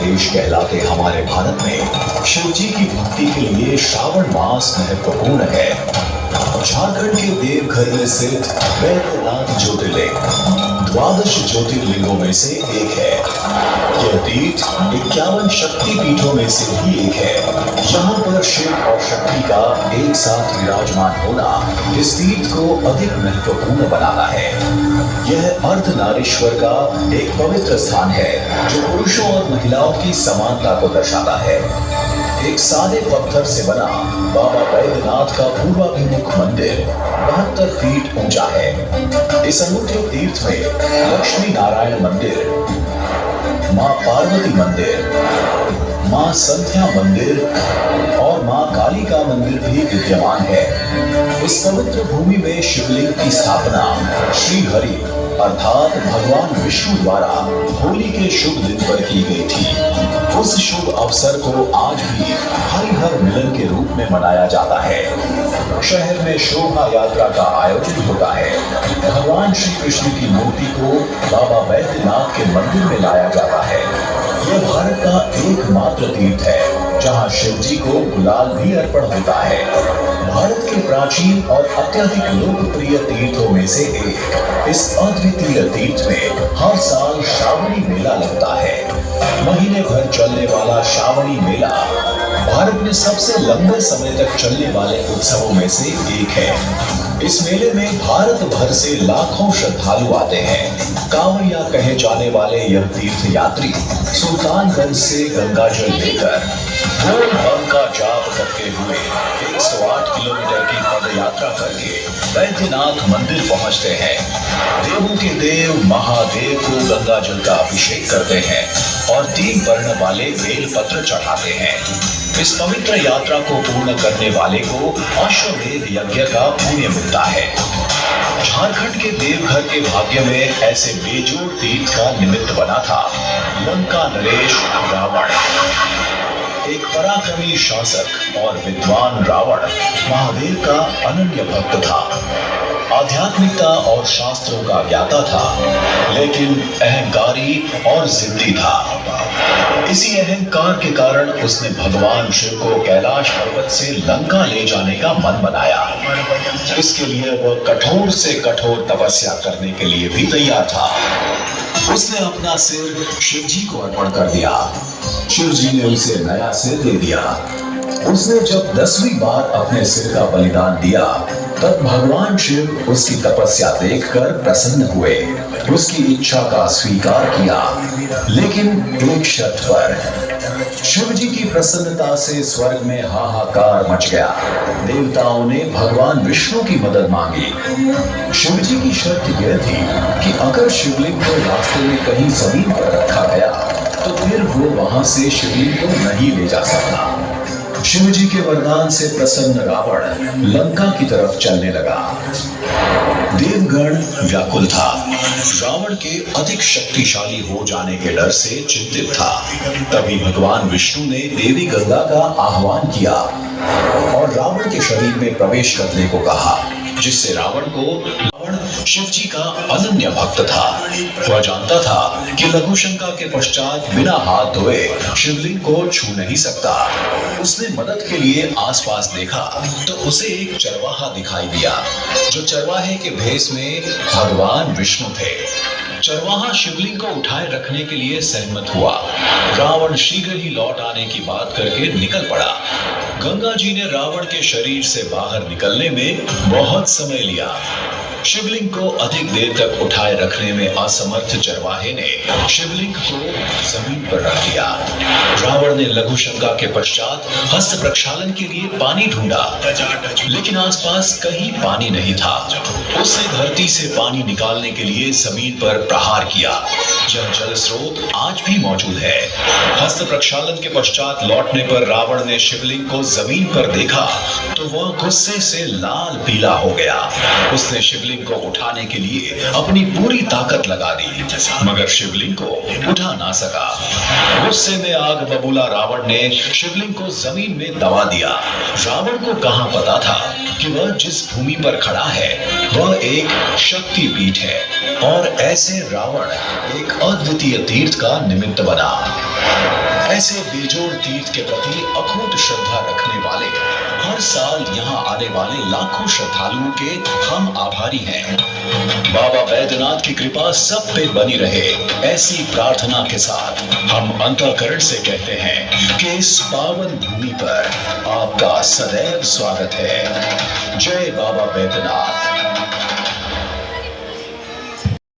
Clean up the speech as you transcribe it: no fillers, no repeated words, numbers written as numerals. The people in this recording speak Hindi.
देश कहलाते हमारे भारत में शिव जी की भक्ति के लिए श्रावण मास महत्वपूर्ण है। झारखंड के देवघर में स्थित वैद्यनाथ ज्योतिर्लिंग 12 ज्योतिर्लिंगों में से एक है। यह तीर्थ 51 शक्ति पीठों में से भी एक है। यहाँ पर शिव और शक्ति का एक साथ विराजमान होना इस तीर्थ को अधिक महत्वपूर्ण बनाता है। यह अर्धनारीश्वर का एक पवित्र स्थान है जो पुरुषों और महिलाओं की समानता को दर्शाता है। एक सादे पत्थर से बना बाबा बैद्यनाथ का पूर्वाभिमुख मंदिर 72 फीट ऊंचा है। इस अनूठे तीर्थ में लक्ष्मी नारायण मंदिर, मां पार्वती मंदिर, मां संध्या मंदिर और मां काली का मंदिर भी विद्यमान है। इस पवित्र भूमि में शिवलिंग की स्थापना श्री हरि अर्थात भगवान विष्णु द्वारा होली के शुभ दिन पर की गई थी। उस शुभ अवसर को आज भी हरिहर मिलन के रूप में मनाया जाता है। शहर में शोभा यात्रा का आयोजन होता है। भगवान श्री कृष्ण की मूर्ति को बाबा बैद्यनाथ के मंदिर में लाया जाता है। यह भारत का एकमात्र तीर्थ है जहां शिव जी को गुलाल भी अर्पण होता है। भारत के प्राचीन और अत्यधिक लोकप्रिय तीर्थों में से एक इस अद्वितीय तीर्थ में हर साल श्रावणी मेला लगता है। महीने भर चलने वाला श्रावणी मेला भारत में सबसे लंबे समय तक चलने वाले उत्सवों में से एक है। इस मेले में भारत भर से लाखों श्रद्धालु आते हैं। कांवड़िया कहे जाने वाले यह तीर्थ यात्री सुल्तानगंज से गंगा जल लेकर बोल बम का जाप करते हुए 108 किलोमीटर की पद यात्रा करके बैद्यनाथ मंदिर पहुंचते हैं। देवों के देव महादेव को गंगा जल का अभिषेक करते हैं और 3 वर्ण वाले बेल पत्र चढ़ाते हैं। इस पवित्र यात्रा को पूर्ण करने वाले को अश्वमेध यज्ञ का पुण्य मिलता है। झारखंड के देवघर के भाग्य में ऐसे बेजोड़ तीर्थ का निमित्त बना था लंका नरेश रावण। एक पराक्रमी शासक और विद्वान रावण महादेव का अनन्य भक्त था। आध्यात्मिकता और शास्त्रों का ज्ञाता था, लेकिन अहंकारी और जिद्दी था। इसी अहंकार के कारण उसने भगवान शिव को कैलाश पर्वत से लंका ले जाने का मन बनाया। इसके लिए वह कठोर से कठोर तपस्या करने के लिए भी तैयार था। उसने अपना सिर शिव जी को अर्पण कर दिया। शिव जी ने उसे नया सिर दे दिया। उसने जब 10वीं बार अपने सिर का बलिदान दिया तब भगवान शिव उसकी तपस्या देखकर प्रसन्न हुए, उसकी इच्छा का स्वीकार किया, लेकिन एक शर्त पर। शिव जी की प्रसन्नता से स्वर्ग में हाहाकार मच गया। देवताओं ने भगवान विष्णु की मदद मांगी। शिव जी की शर्त यह थी कि अगर शिवलिंग को रास्ते में कहीं जमीन पर रखा गया तो फिर वो वहां से शिवलिंग को नहीं ले जा सकता। शिव जी के वरदान से प्रसन्न रावण लंका की तरफ चलने लगा। देवगण व्याकुल था। रावण के अधिक शक्तिशाली हो जाने के डर से चिंतित था। तभी भगवान विष्णु ने देवी गंगा का आह्वान किया और रावण के शरीर में प्रवेश करने को कहा, जिससे रावण शिव जी का अनन्य भक्त था। वह जानता था कि लघुशंका के पश्चात बिना हाथ धोए शिवलिंग को छू नहीं सकता। उसने मदद के लिए आसपास देखा तो उसे एक चरवाहा दिखाई दिया, जो चरवाहे के भेष में भगवान विष्णु थे। चरवाहा शिवलिंग को उठाए रखने के लिए सहमत हुआ। रावण शीघ्र ही लौट आने की बात करके निकल पड़ा। गंगा जी ने रावण के शरीर से बाहर निकलने में बहुत समय लिया। शिवलिंग को अधिक देर तक उठाए रखने में असमर्थ चरवाहे ने शिवलिंग को जमीन पर रख दिया। रावण ने लघुशंका के पश्चात हस्त प्रक्षालन के लिए पानी ढूंढा, लेकिन आसपास कहीं पानी नहीं था। उसने धरती से पानी निकालने के लिए जमीन पर प्रहार किया। यह जल स्रोत आज भी मौजूद है। हस्त प्रक्षालन के पश्चात लौटने पर रावण ने शिवलिंग को जमीन पर देखा तो वह गुस्से से लाल पीला हो गया। उसने शिवलिंग को उठाने के लिए अपनी पूरी ताकत लगा दी, मगर शिवलिंग को उठा ना सका। गुस्से में आग बबूला रावण ने शिवलिंग को जमीन में दबा दिया। रावण को कहां पता था कि वह जिस भूमि पर खड़ा है वह एक शक्ति पीठ है और ऐसे रावण एक अद्वितीय तीर्थ का निमित्त बना। ऐसे बेजोड़ तीर्थ के प्रति अखूट श्रद्धा रखने वाले हर साल यहाँ आने वाले लाखों श्रद्धालुओं के हम आभारी हैं। बाबा बैद्यनाथ की कृपा सब पे बनी रहे, ऐसी प्रार्थना के साथ हम अंतःकरण से कहते हैं कि इस पावन भूमि पर आपका सदैव स्वागत है। जय बाबा बैद्यनाथ।